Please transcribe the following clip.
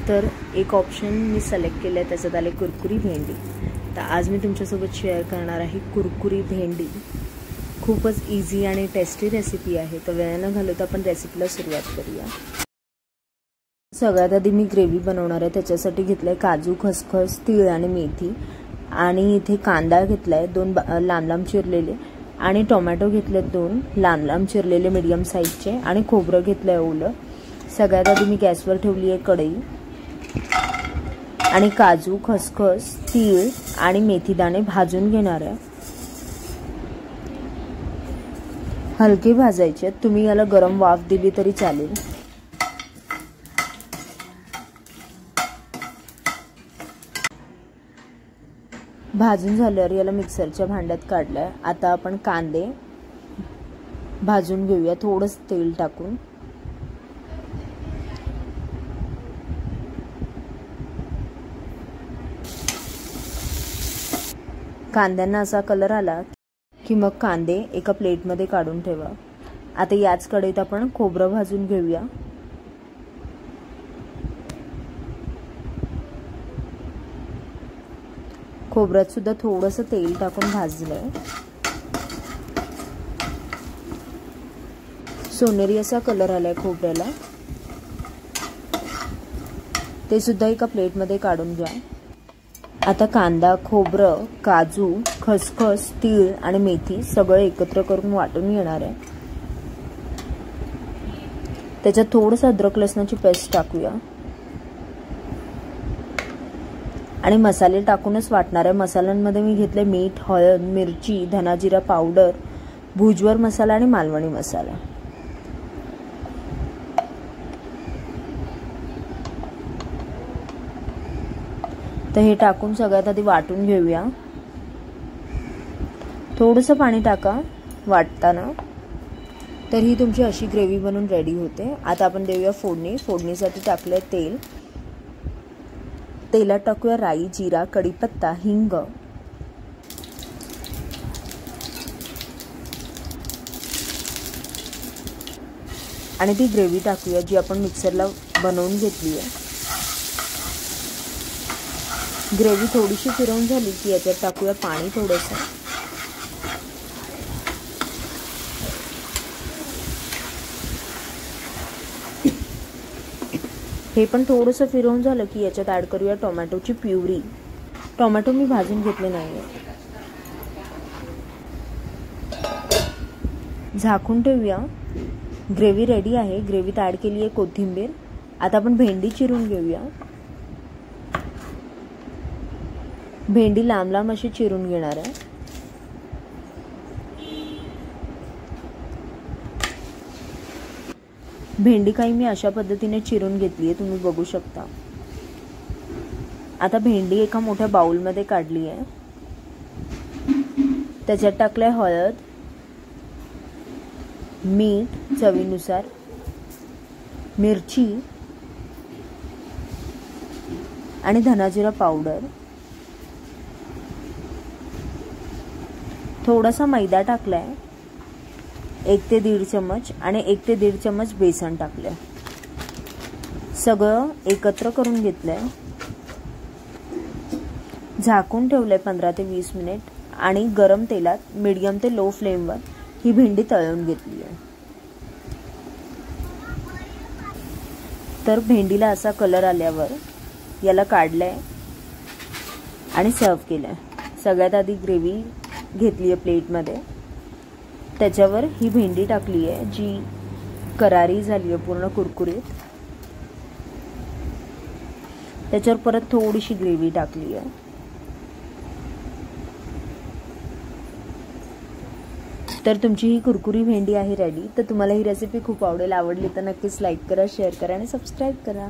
तर एक ऑप्शन मी सिलेक्ट केलं आहे, त्याच्यात आले कुरकुरी भेंडी। तर आज मी तुमच्यासोबत शेअर करणार आहे कुरकुरी भेंडी। खूपच इझी आणि टेस्टी रेसिपी आहे। तर वेळ न घालवता आपण रेसिपीला सुरुवात करूया। सगळ्यात आधी मी ग्रेव्ही बनवणार आहे। त्याच्यासाठी घेतलंय काजू, खसखस, तीळ आणि मेथी, आणि इथे कांदा घेतलाय 2 लांब लांब चिरलेले, आणि टोमॅटो घेतले 2 लांब लांब चिरलेले मीडियम साईजचे, आणि खोबरं घेतलंय ओलं। सगळ्यात आधी मी गॅसवर ठेवली आहे कढई, आणि काजू, खसखस, तीळ आणि मेथी दाणे भाजून घेणार आहे। हलके भाजायचे, तुम्ही याला गरम वाफ दिली तरी चालेल। भाजून झाल्यावर याला मिक्सरच्या भांड्यात काढलंय। आता आपण कांदे भाजून घेऊया थोडंच तेल टाकून। कांद्यांना असा कलर आला की मग कांदे एका प्लेटमध्ये काढून ठेवा। आता याच कढईत आपण खोबरं भाजून घेऊया। खोबऱ्यात सुद्धा थोडंसं तेल टाकून भाजलंय। सोनेरी असा कलर आलाय खोबऱ्याला, ते सुद्धा एका प्लेटमध्ये काढून घ्या। आता कांदा, खोबरं, काजू, खसखस, तीळ आणि मेथी सगळं एकत्र करून वाटून घेणार आहे। त्याच्यात थोडंसं अद्रक लसणाची पेस्ट टाकूया, आणि मसाले टाकूनच वाटणार आहे। मसाल्यांमध्ये मी घेतले मीठ, हळद, मिरची, धना जिरा पावडर, भुजवर मसाला आणि मालवणी मसाला। तर हे टाकून सगळ्यात आधी वाटून घेऊया। थोडंसं पाणी टाका वाटताना, तर ही तुमची अशी ग्रेव्ही बनून रेडी होते। आता आपण देऊया फोडणी। फोडणीसाठी टाकले तेल, तेलात टाकूया राई, जिरा, कढीपत्ता, हिंग, आणि ती ग्रेव्ही टाकूया जी आपण मिक्सरला बनवून घेतली आहे। ग्रेव्ही थोडीशी फिरवून झाली की याच्यात टाकूया पाणी थोडंसं, हे पण थोडंसं फिरवून झालं की याच्यात ॲड करूया टोमॅटोची प्युरी। टोमॅटो मी भाजून घेतले नाहीये। झाकून ठेवूया। ग्रेव्ही रेडी आहे। ग्रेव्हीत ॲड केली आहे कोथिंबीर। आता आपण भेंडी चिरून घेऊया। भेंडी लांब लांब अशी चिरून घेणार आहे। भेंडी काही मी अशा पद्धतीने चिरून घेतली आहे, तुम्ही बघू शकता। आता भेंडी एका मोठ्या बाउलमध्ये काढली आहे। त्याच्यात टाकलंय हळद, मीठ चवीनुसार, मिरची आणि धना जिरा पावडर, थोडासा मैदा टाकलाय 1 ते 1.5 चम्मच, आणि 1 ते 1.5 चम्मच बेसन टाकलंय। सगळं एकत्र करून घेतलंय। झाकून ठेवलंय 15 ते 20 मिनिट, आणि गरम तेलात मीडियम ते लो फ्लेमवर ही भेंडी तळून घेतली आहे। तर भेंडीला असा कलर आल्यावर याला काढलंय आणि सर्व केलंय। सगळ्यात आधी ग्रेव्ही घेतली आहे प्लेटमध्ये, त्याच्यावर ही भेंडी टाकली आहे जी करारी झाली आहे पूर्ण कुरकुरीत। त्याच्यावर परत थोडीशी ग्रेव्ही टाकली आहे। तर तुमची ही कुरकुरी भेंडी आहे रेडी। तर तुम्हाला ही रेसिपी खूप आवडली तर नक्कीच लाईक करा, शेअर करा आणि सबस्क्राईब करा।